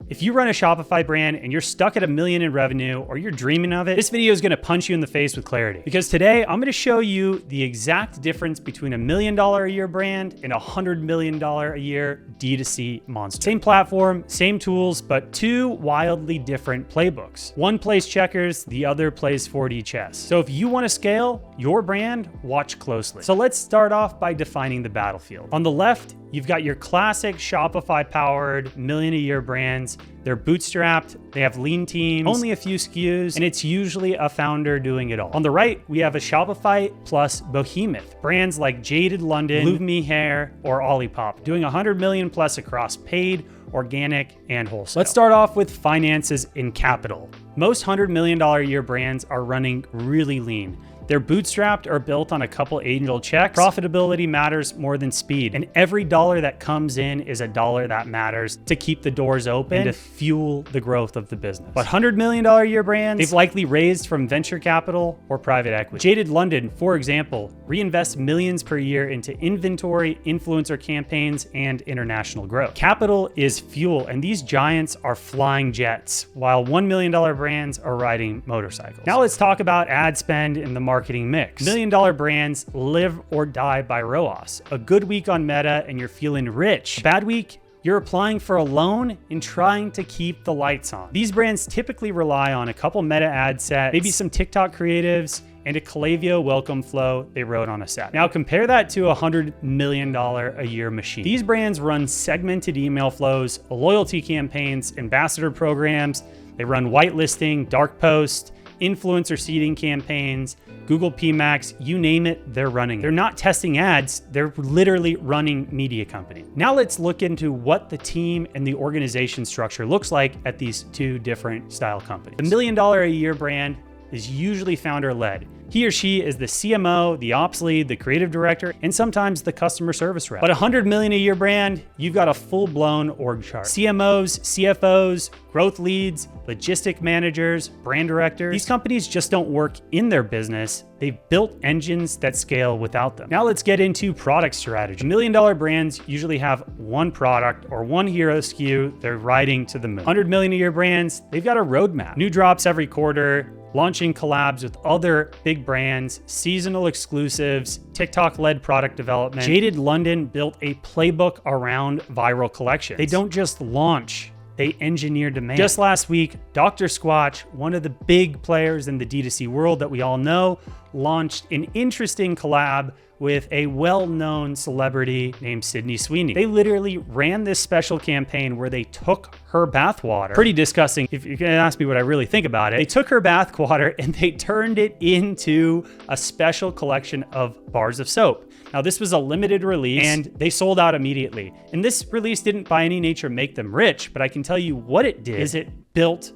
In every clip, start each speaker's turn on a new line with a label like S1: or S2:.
S1: If you run a Shopify brand and you're stuck at $1 million in revenue or you're dreaming of it, this video is gonna punch you in the face with clarity. Because today I'm gonna show you the exact difference between $1 million a year brand and $100 million a year D2C monster. Same platform, same tools, but two wildly different playbooks. One plays checkers, the other plays 4D chess. So if you wanna scale your brand, watch closely. So let's start off by defining the battlefield. On the left, you've got your classic Shopify-powered million-a-year brands. They're bootstrapped, they have lean teams, only a few SKUs, and it's usually a founder doing it all. On the right, we have a Shopify plus behemoth. Brands like Jaded London, Blue Me Hair, or Olipop, doing 100 million plus across paid, organic, and wholesale. Let's start off with finances and capital. Most $100 million a year brands are running really lean. They're bootstrapped or built on a couple angel checks. Profitability matters more than speed. And every dollar that comes in is a dollar that matters to keep the doors open and to fuel the growth of the business. But $100 million a year brands, they've likely raised from venture capital or private equity. Jaded London, for example, reinvests millions per year into inventory, influencer campaigns, and international growth. Capital is fuel, and these giants are flying jets, while $1 million brands are riding motorcycles. Now let's talk about ad spend in the marketing mix. $1 million brands live or die by ROAS. A good week on Meta and you're feeling rich. A bad week, you're applying for a loan and trying to keep the lights on. These brands typically rely on a couple Meta ad sets, maybe some TikTok creatives, and a Klaviyo welcome flow they wrote on a set. Now compare that to a $100 million a year machine. These brands run segmented email flows, loyalty campaigns, ambassador programs. They run whitelisting, dark post, influencer seeding campaigns, Google PMax, you name it, they're running. They're not testing ads, they're literally running media company. Now let's look into what the team and the organization structure looks like at these two different style companies. The $1 million a year brand is usually founder-led. He or she is the CMO, the ops lead, the creative director, and sometimes the customer service rep. But $100 million a year brand, you've got a full-blown org chart. CMOs, CFOs, growth leads, logistic managers, brand directors. These companies just don't work in their business. They've built engines that scale without them. Now let's get into product strategy. $1 million brands usually have one product or one hero SKU they're riding to the moon. $100 million a year brands, they've got a roadmap. New drops every quarter, launching collabs with other big brands, seasonal exclusives, TikTok-led product development. Jaded London built a playbook around viral collection. They don't just launch, they engineer demand. Just last week, Dr. Squatch, one of the big players in the D2C world that we all know, launched an interesting collab with a well-known celebrity named Sydney Sweeney. They literally ran this special campaign where they took her bathwater. Pretty disgusting. If you're gonna ask me what I really think about it, they took her bathwater and they turned it into a special collection of bars of soap. Now this was a limited release and they sold out immediately. And this release didn't by any nature make them rich, but I can tell you what it did is it built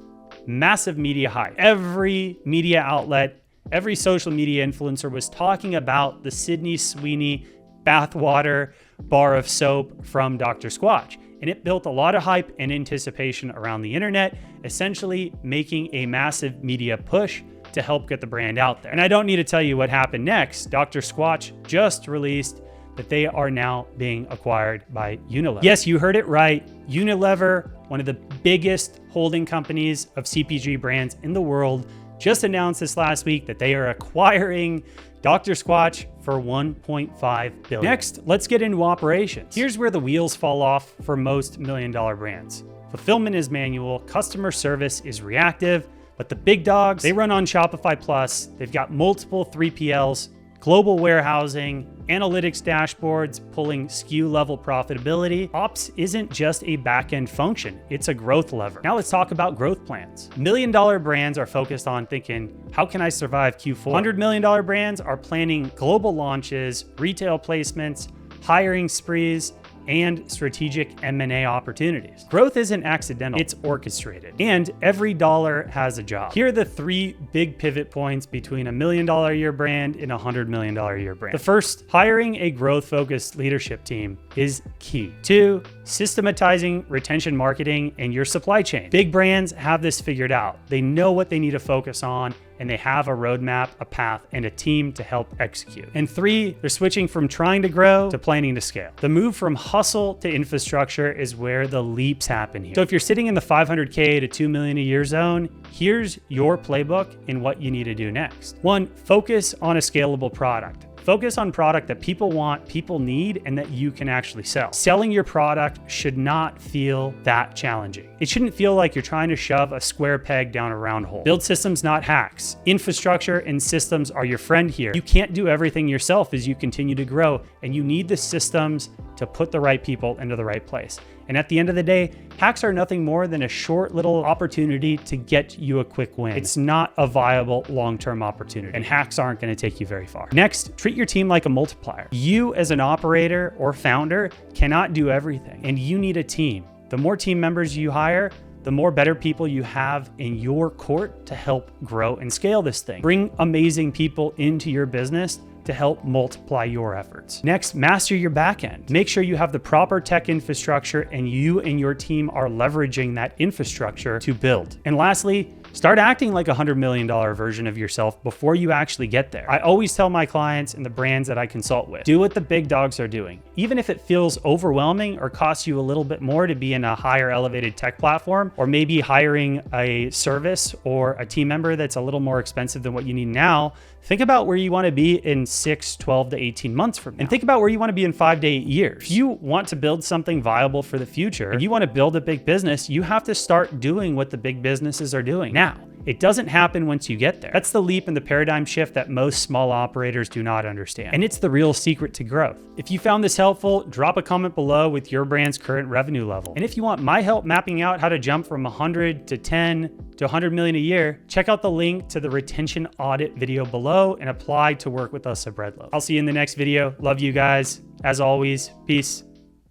S1: massive media hype. Every media outlet, every social media influencer was talking about the Sydney Sweeney bathwater bar of soap from Dr. Squatch. And it built a lot of hype and anticipation around the internet, essentially making a massive media push to help get the brand out there. And I don't need to tell you what happened next. Dr. Squatch just released that they are now being acquired by Unilever. Yes, you heard it right. Unilever, one of the biggest holding companies of CPG brands in the world, just announced this last week that they are acquiring Dr. Squatch for $1.5 billion. Next, let's get into operations. Here's where the wheels fall off for most $1 million brands. Fulfillment is manual, customer service is reactive, but the big dogs, they run on Shopify Plus. They've got multiple 3PLs, global warehousing, analytics dashboards, pulling SKU level profitability. Ops isn't just a back-end function, it's a growth lever. Now let's talk about growth plans. $1 million brands are focused on thinking, how can I survive Q4? $100 million brands are planning global launches, retail placements, hiring sprees, and strategic M&A opportunities. Growth isn't accidental, it's orchestrated. And every dollar has a job. Here are the three big pivot points between $1 million a year brand and a $100 million a year brand. The first, hiring a growth-focused leadership team. is key. 2, systematizing retention marketing and your supply chain. Big brands have this figured out. They know what they need to focus on, and they have a roadmap, a path, and a team to help execute. And 3, they're switching from trying to grow to planning to scale. The move from hustle to infrastructure is where the leaps happen here. So if you're sitting in the 500K to 2 million a year zone, here's your playbook and what you need to do next. 1, focus on a scalable product. Focus on product that people want, people need, and that you can actually sell. Selling your product should not feel that challenging. It shouldn't feel like you're trying to shove a square peg down a round hole. Build systems, not hacks. Infrastructure and systems are your friend here. You can't do everything yourself as you continue to grow, and you need the systems to put the right people into the right place. And at the end of the day, hacks are nothing more than a short little opportunity to get you a quick win. It's not a viable long-term opportunity, and hacks aren't going to take you very far. Next, treat your team like a multiplier. You as an operator or founder cannot do everything, and you need a team. The more team members you hire, the more better people you have in your court to help grow and scale this thing. Bring amazing people into your business to help multiply your efforts. Next, master your backend. Make sure you have the proper tech infrastructure and you and your team are leveraging that infrastructure to build. And lastly, start acting like a $100 million version of yourself before you actually get there. I always tell my clients and the brands that I consult with, do what the big dogs are doing. Even if it feels overwhelming or costs you a little bit more to be in a higher elevated tech platform, or maybe hiring a service or a team member that's a little more expensive than what you need now, think about where you want to be in 6, 12 to 18 months from now. And think about where you want to be in 5 to 8 years. If you want to build something viable for the future, and you want to build a big business, you have to start doing what the big businesses are doing now. It doesn't happen once you get there. That's the leap in the paradigm shift that most small operators do not understand. And it's the real secret to growth. If you found this helpful, drop a comment below with your brand's current revenue level. And if you want my help mapping out how to jump from 100 to 10 to 100 million a year, check out the link to the retention audit video below and apply to work with us at Breadloaf. I'll see you in the next video. Love you guys. As always, peace.